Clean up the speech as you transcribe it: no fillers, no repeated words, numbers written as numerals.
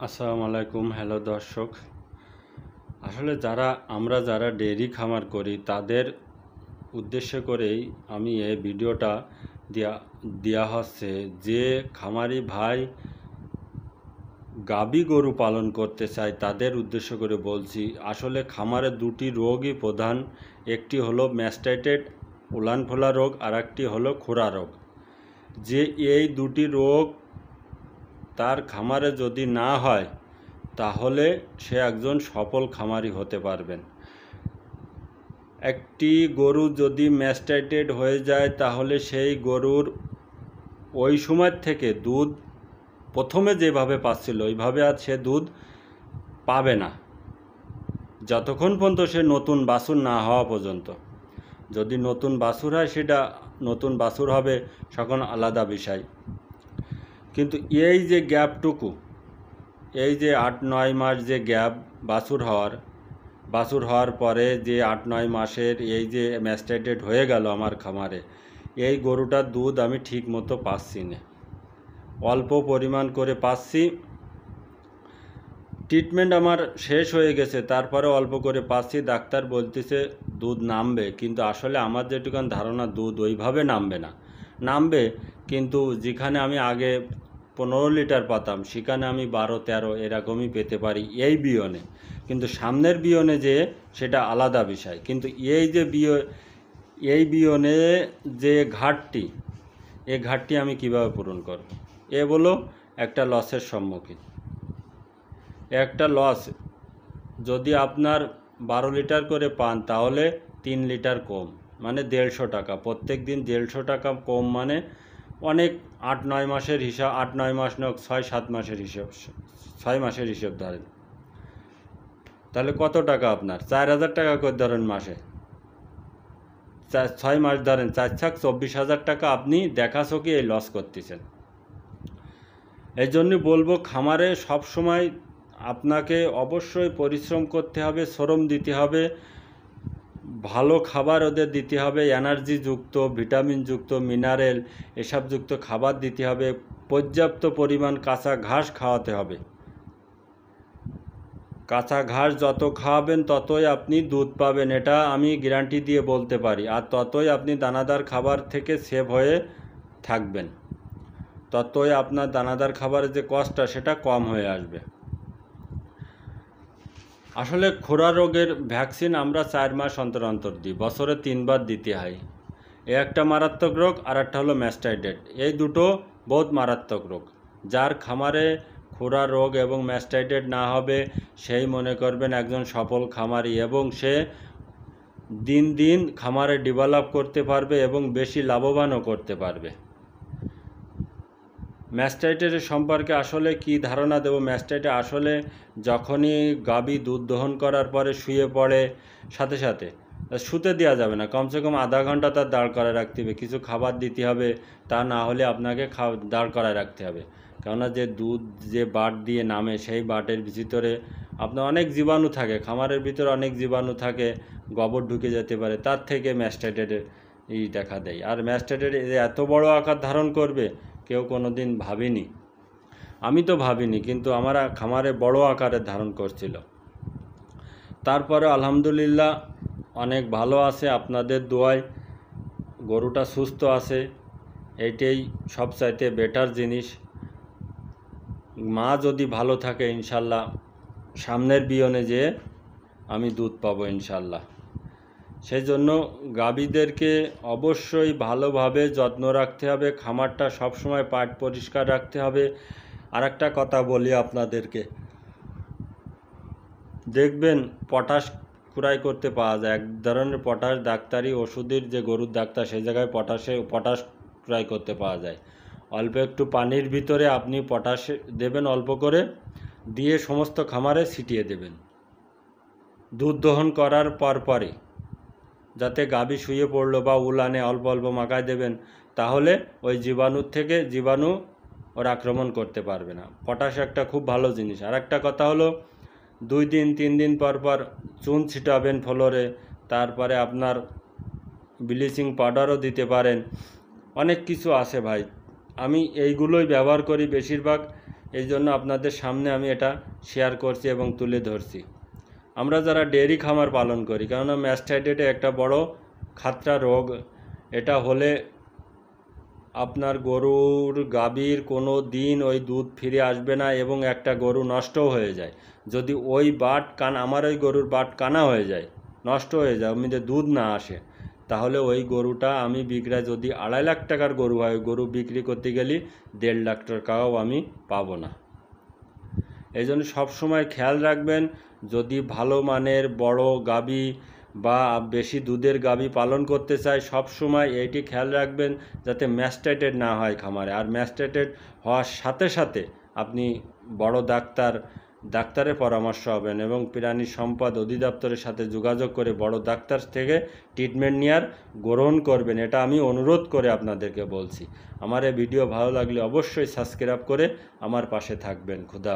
আসসালামু আলাইকুম। হ্যালো দর্শক, আসলে আমরা যারা ডেয়ারি খামার করি তাদের উদ্দেশ্য করেই আমি এই ভিডিওটা দেওয়া হচ্ছে। যে খামারি ভাই গাভী গরু পালন করতে চায় তাদের উদ্দেশ্য করে বলছি। আসলে খামারে দুটি রোগই প্রধান, একটি হলো ম্যাস্টাইটেড উলান ফোলা রোগ, আর একটি হলো খুরা রোগ। যে এই দুটি রোগ তার খামারে যদি না হয় তাহলে সে একজন সফল খামারি হতে পারবেন। একটি গরু যদি ম্যাস্টাইটেড হয়ে যায় তাহলে সেই গরুর ওই সময় থেকে দুধ প্রথমে যেভাবে পাচ্ছিল ওইভাবে আর সে দুধ পাবে না, যতক্ষণ পর্যন্ত সে নতুন বাছুর না হওয়া পর্যন্ত। যদি নতুন বাছুর হয় সেটা নতুন বাছুর হবে, তখন আলাদা বিষয়। কিন্তু এই যে গ্যাপটুকু, এই যে ৮-৯ মাস যে গ্যাপ বাছুর হওয়ার পরে যে ৮-৯ মাসের এই যে ম্যাস্টাইটেড হয়ে গেল আমার খামারে, এই গরুটার দুধ আমি ঠিক মতো পাচ্ছি না, অল্প পরিমাণ করে পাচ্ছি। ট্রিটমেন্ট আমার শেষ হয়ে গেছে, তারপরে অল্প করে পাচ্ছি। ডাক্তার বলতেছে দুধ নামবে, কিন্তু আসলে আমার যেটুকান ধারণা দুধ ওইভাবে নামবে, কিন্তু যেখানে আমি আগে 15 লিটার পাতাম সেখানে আমি 12-13 এরকমই পেতে পারি এই বিয়নে। কিন্তু সামনের বিয়নে যে সেটা আলাদা বিষয়। কিন্তু এই বিয়নে যে ঘাটতি, এই ঘাটতি আমি কিভাবে পূরণ করব? এ বলো একটা লসের সম্মুখীন। একটা লস, যদি আপনার 12 লিটার করে পান তাহলে 3 লিটার কম, মানে 150 টাকা প্রত্যেক দিন। 150 টাকা কম মানে অনেক। 8-9 মাসের হিসাব, 8-9 মাস নয়, 6-7 মাসের হিসাব, 6 মাসের হিসাব ধরেন, তাহলে কত টাকা আপনার? 4000 টাকা করে ধরেন মাসে, 6 মাস ধরেন, 4,24,000 টাকা আপনি দেখা চোখে এই লস করতেছেন। এই জন্য বলবো খামারে সব সময় আপনাকে অবশ্যই পরিশ্রম করতে হবে, শ্রম দিতে হবে, ভালো খাবার ওদের দিতে হবে, এনার্জিযুক্ত, ভিটামিনযুক্ত, মিনারেল এসবযুক্ত খাবার দিতে হবে, পর্যাপ্ত পরিমাণ কাঁচা ঘাস খাওয়াতে হবে। কাঁচা ঘাস যত খাওয়াবেন ততই আপনি দুধ পাবেন, এটা আমি গ্যারান্টি দিয়ে বলতে পারি। আর ততই আপনি দানাদার খাবার থেকে সেভ হয়ে থাকবেন, ততই আপনার দানাদার খাবারের যে কষ্টটা সেটা কম হয়ে আসবে। আসলে খুরা রোগের ভ্যাকসিন আমরা 4 মাস অন্তর অন্তর দিই, বছরে 3 বার দিতে হয়। একটা মারাত্মক রোগ, আর একটা হলো ম্যাস্টাইটেড। এই দুটো বহুত মারাত্মক রোগ। যার খামারে খুরা রোগ এবং ম্যাস্টাইটেড না হবে সেই মনে করবেন একজন সফল খামারি, এবং সে দিন দিন খামারে ডেভেলপ করতে পারবে এবং বেশি লাভবানও করতে পারবে। ম্যাস্টাইটের সম্পর্কে আসলে কি ধারণা দেব? ম্যাস্টাইটে আসলে যখনই গাভী দুধ দহন করার পরে শুয়ে পড়ে, সাথে সাথে শুতে দেওয়া যাবে না, কমসে কম আধা ঘন্টা তার দাঁড় করায় রাখতে হবে, কিছু খাবার দিতে হবে, তা না হলে আপনাকে দাঁড় করায় রাখতে হবে। কেননা যে দুধ যে বাট দিয়ে নামে সেই বাটের ভিতরে আপনার অনেক জীবাণু থাকে, খামারের ভিতরে অনেক জীবাণু থাকে, গোবর ঢুকে যেতে পারে, তার থেকে ম্যাস্টাইটের দেখা দেয়। আর ম্যাস্টাইটের এত বড় আকার ধারণ করবে কেউ কোনো দিন ভাবিনি, আমি তো ভাবিনি, কিন্তু আমার খামারে বড় আকারে ধারণ করছিল। তারপরে আলহামদুলিল্লাহ অনেক ভালো আছে, আপনাদের দোয়ায় গরুটা সুস্থ আছে, এইটাই সবচাইতে বেটার জিনিস। মা যদি ভালো থাকে ইনশাল্লাহ সামনের বিয়নে যেয়ে আমি দুধ পাবো ইনশাল্লাহ। সেই জন্য গাভীদেরকে অবশ্যই ভালোভাবে যত্ন রাখতে হবে, খামারটা সবসময় পাট পরিষ্কার রাখতে হবে। আর একটা কথা বলি আপনাদেরকে, দেখবেন পটাশ ক্রয় করতে পাওয়া যায়, এক ধরনের পটাশ, ডাক্তারি ওষুধের যে গরুর ডাক্তার সেই জায়গায় পটাশ ক্রয় করতে পাওয়া যায়। অল্প একটু পানির ভিতরে আপনি পটাশ দেবেন, অল্প করে দিয়ে সমস্ত খামারে ছিটিয়ে দেবেন দুধ দহন করার পরই, যাতে গাভী শুয়ে পড়লো বা উলানে অল্প অল্প মাখায় দেবেন, তাহলে ওই জীবাণুর থেকে জীবাণু ওর আক্রমণ করতে পারবে না। পটাশ একটা খুব ভালো জিনিস। আর একটা কথা হলো 2 দিন 3 দিন পর চুন ছিটাবেন ফ্লোরে, তারপরে আপনার ব্লিচিং পাউডারও দিতে পারেন, অনেক কিছু আছে ভাই। আমি এইগুলোই ব্যবহার করি বেশিরভাগ, এই জন্য আপনাদের সামনে আমি এটা শেয়ার করছি এবং তুলে ধরছি। আমরা যারা ডেয়ারি খামার পালন করি, কেননা ম্যাস্টাইটিস একটা বড় খাতরা রোগ। এটা হলে আপনার গরুর গাভীর কোনো দিন ওই দুধ ফিরে আসবে না এবং একটা গরু নষ্টও হয়ে যায়। যদি ওই আমার ওই গরুর বাট কানা হয়ে যায়, নষ্ট হয়ে যায়, ওমনিতে দুধ না আসে, তাহলে ওই গরুটা আমি বিক্রয়, যদি 2.5 লাখ টাকার গরু হয়, গরু বিক্রি করতে গেলে 1.5 লাখ টাকাও আমি পাবো না। এই জন্য সবসময় খেয়াল রাখবেন, যদি ভালো মানের বড় গাভী বা বেশি দুধের গাভী পালন করতে চাই, সবসময় এইটি খেয়াল রাখবেন যাতে ম্যাস্টাইটেড না হয় খামারে। আর ম্যাস্টাইটেড হওয়ার সাথে সাথে আপনি বড় ডাক্তারের পরামর্শ হবেন এবং প্রাণী সম্পদ অধিদপ্তরের সাথে যোগাযোগ করে বড় ডাক্তার থেকে ট্রিটমেন্ট নেওয়ার গ্রহণ করবেন। এটা আমি অনুরোধ করে আপনাদেরকে বলছি। আমার এই ভিডিও ভালো লাগলে অবশ্যই সাবস্ক্রাইব করে আমার পাশে থাকবেন। খুদা।